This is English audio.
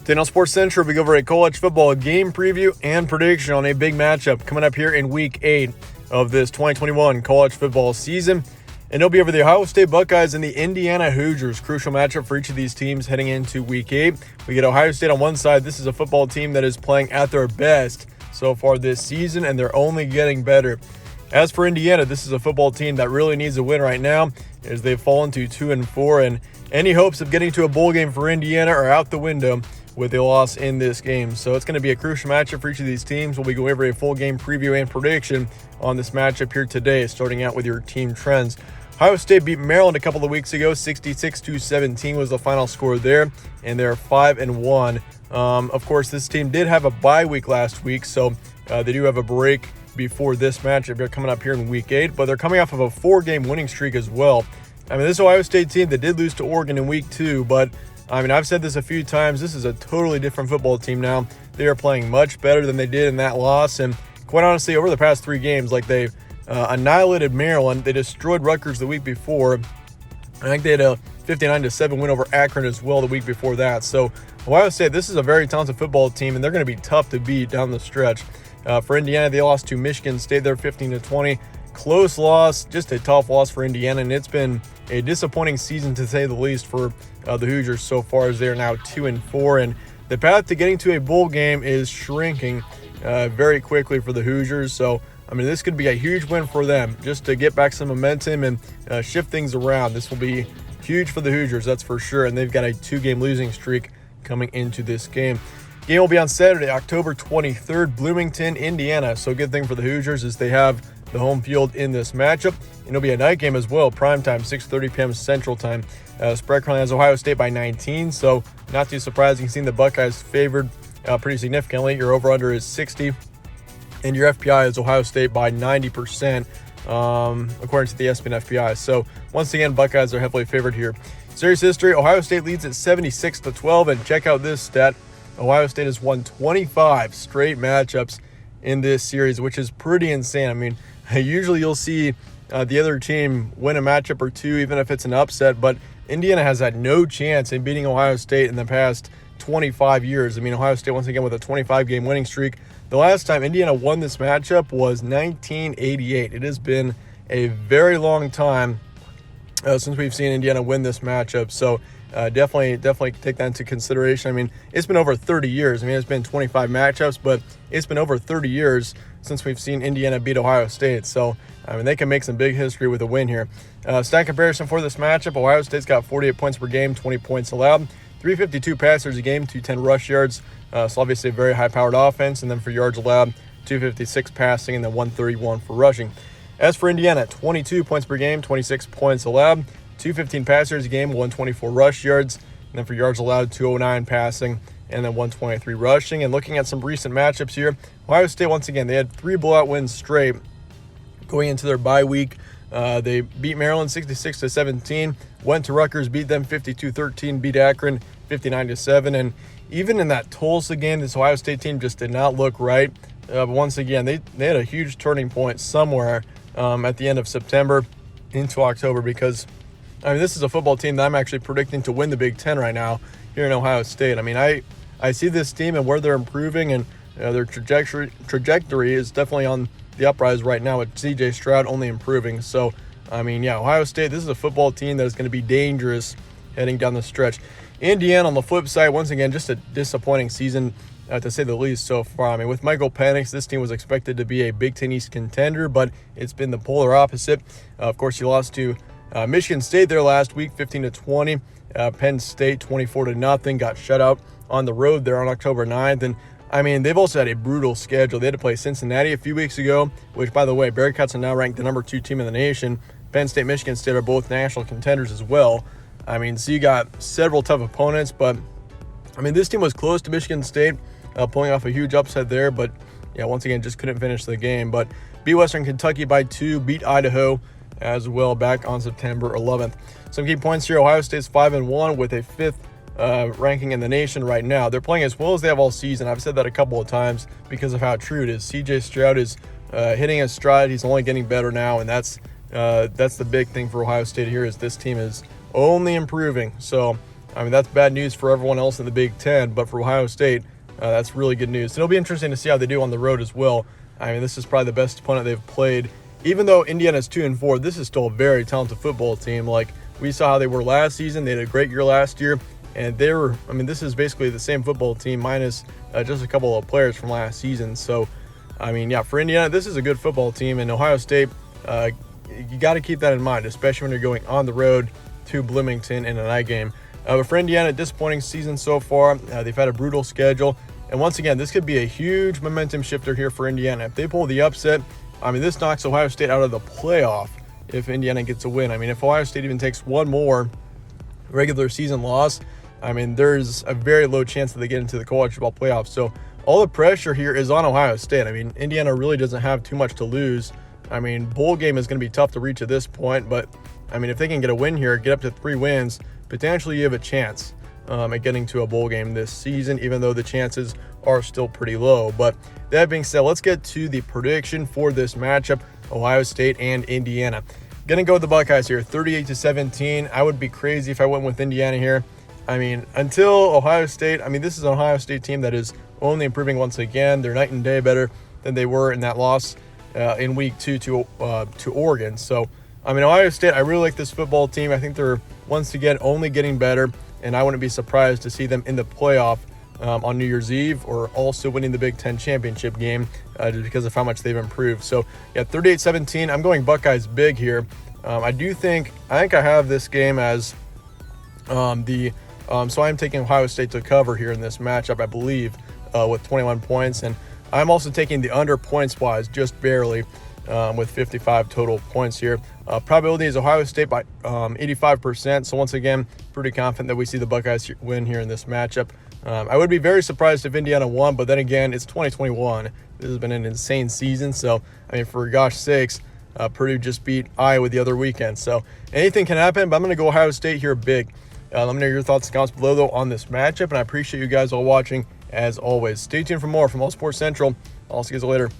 Today on Sports Central, we go over a college football game preview and prediction on a big matchup coming up here in Week 8 of this 2021 college football season. And it'll be over the Ohio State Buckeyes and the Indiana Hoosiers. Crucial matchup for each of these teams heading into Week 8. We get Ohio State on one side. This is a football team that is playing at their best so far this season, and they're only getting better. As for Indiana, this is a football team that really needs a win right now as they've fallen to 2-4, and any hopes of getting to a bowl game for Indiana are out the window with a loss in this game. So it's going to be a crucial matchup for each of these teams. We'll be going over a full game preview and prediction on this matchup here today, starting out with your team trends. Ohio State beat Maryland a couple of weeks ago. 66-17 was the final score there, and they're 5-1. Of course, this team did have a bye week last week, so they do have a break before this matchup. They're coming up here in Week 8, but they're coming off of a 4-game winning streak as well. I mean, this Ohio State team that did lose to Oregon in Week 2, but I mean, I've said this a few times. This is a totally different football team now. They are playing much better than they did in that loss. And quite honestly, over the past 3 games, like they annihilated Maryland. They destroyed Rutgers the week before. I think they had a 59-7 win over Akron as well the week before that. So Ohio State, this is a very talented football team, and they're going to be tough to beat down the stretch. For Indiana, they lost to Michigan State there 15-20. Close loss, just a tough loss for Indiana, and it's been a disappointing season to say the least for the Hoosiers so far, as they are now 2-4, and the path to getting to a bowl game is shrinking very quickly for the Hoosiers. So I mean, this could be a huge win for them just to get back some momentum and shift things around. This will be huge for the Hoosiers, that's for sure, and they've got a 2-game losing streak coming into this game. Game will be on Saturday, October 23rd, Bloomington, Indiana. So good thing for the Hoosiers is they have the home field in this matchup. And it'll be a night game as well, prime time, 6:30 p.m. Central Time. Spread currently has Ohio State by 19, so not too surprising seeing the Buckeyes favored pretty significantly. Your over-under is 60, and your FPI is Ohio State by 90%, according to the ESPN FPI. So once again, Buckeyes are heavily favored here. Series history, Ohio State leads at 76-12, and check out this stat. Ohio State has won 25 straight matchups in this series, which is pretty insane. I mean, usually you'll see the other team win a matchup or two, even if it's an upset, but Indiana has had no chance in beating Ohio State in the past 25 years. I mean, Ohio State, once again, with a 25-game winning streak. The last time Indiana won this matchup was 1988. It has been a very long time since we've seen Indiana win this matchup. So definitely take that into consideration. I mean, it's been over 30 years. I mean, it's been 25 matchups, but it's been over 30 years since we've seen Indiana beat Ohio State. So, I mean, they can make some big history with a win here. Stat comparison for this matchup, Ohio State's got 48 points per game, 20 points allowed, 352 passers a game, 210 rush yards. So obviously a very high-powered offense. And then for yards allowed, 256 passing and then 131 for rushing. As for Indiana, 22 points per game, 26 points allowed, 215 passers a game, 124 rush yards. And then for yards allowed, 209 passing and then 123 rushing. And looking at some recent matchups here, Ohio State, once again, they had 3 blowout wins straight going into their bye week. They beat Maryland 66-17, went to Rutgers, beat them 52-13, beat Akron 59-7. And even in that Tulsa game, this Ohio State team just did not look right. But once again, they had a huge turning point somewhere at the end of September into October, because I mean, this is a football team that I'm actually predicting to win the Big Ten right now here in Ohio State. I mean, I see this team and where they're improving, and their trajectory is definitely on the uprise right now with C.J. Stroud only improving. So, I mean, yeah, Ohio State, this is a football team that is going to be dangerous heading down the stretch. Indiana, on the flip side, once again, just a disappointing season, to say the least, so far. I mean, with Michael Penix, this team was expected to be a Big Ten East contender, but it's been the polar opposite. Of course, you lost to Michigan State there last week, 15-20. Penn State, 24-0, got shut out on the road there on October 9th. And I mean, they've also had a brutal schedule. They had to play Cincinnati a few weeks ago, which, by the way, Bearcats are now ranked the number 2 team in the nation. Penn State, Michigan State are both national contenders as well. I mean, so you got several tough opponents, but I mean, this team was close to Michigan State, pulling off a huge upset there, but yeah, once again, just couldn't finish the game. But beat Western Kentucky by 2, beat Idaho as well back on September 11th. Some key points here: Ohio State's 5-1 with a 5th ranking in the nation right now. They're playing as well as they have all season. I've said that a couple of times because of how true it is. C.J. Stroud is hitting his stride. He's only getting better now, and that's the big thing for Ohio State here, is this team is only improving. So I mean, that's bad news for everyone else in the Big Ten, but for Ohio State, that's really good news. So it'll be interesting to see how they do on the road as well. I mean, this is probably the best opponent they've played. Even though Indiana's 2-4, this is still a very talented football team. Like, we saw how they were last season. They had a great year last year. And this is basically the same football team minus just a couple of players from last season. So, I mean, yeah, for Indiana, this is a good football team. And Ohio State, you got to keep that in mind, especially when you're going on the road to Bloomington in a night game. But for Indiana, disappointing season so far. They've had a brutal schedule. And once again, this could be a huge momentum shifter here for Indiana. If they pull the upset, I mean, this knocks Ohio State out of the playoff if Indiana gets a win. I mean, if Ohio State even takes one more regular season loss, I mean, there's a very low chance that they get into the college football playoffs. So all the pressure here is on Ohio State. I mean, Indiana really doesn't have too much to lose. I mean, bowl game is going to be tough to reach at this point, but I mean, if they can get a win here, get up to 3 wins, potentially you have a chance at getting to a bowl game this season, even though the chances are still pretty low. But that being said, let's get to the prediction for this matchup, Ohio State and Indiana. Gonna go with the Buckeyes here, 38-17. I would be crazy if I went with Indiana here. I mean, until Ohio State, I mean, this is an Ohio State team that is only improving once again. They're night and day better than they were in that loss in week 2 to Oregon. So, I mean, Ohio State, I really like this football team. I think they're, once again, only getting better, and I wouldn't be surprised to see them in the playoff on New Year's Eve, or also winning the Big Ten championship game just because of how much they've improved. So, yeah, 38-17. I'm going Buckeyes big here. I think I have this game as so I'm taking Ohio State to cover here in this matchup, I believe, with 21 points. And I'm also taking the under points-wise, just barely, with 55 total points here. Probability is Ohio State by 85%. So once again, pretty confident that we see the Buckeyes win here in this matchup. I would be very surprised if Indiana won, but then again, it's 2021. This has been an insane season. So, I mean, for gosh sakes, Purdue just beat Iowa the other weekend. So anything can happen, but I'm going to go Ohio State here big. Let me know your thoughts and comments below, though, on this matchup, and I appreciate you guys all watching, as always. Stay tuned for more from All Sports Central. I'll see you guys later.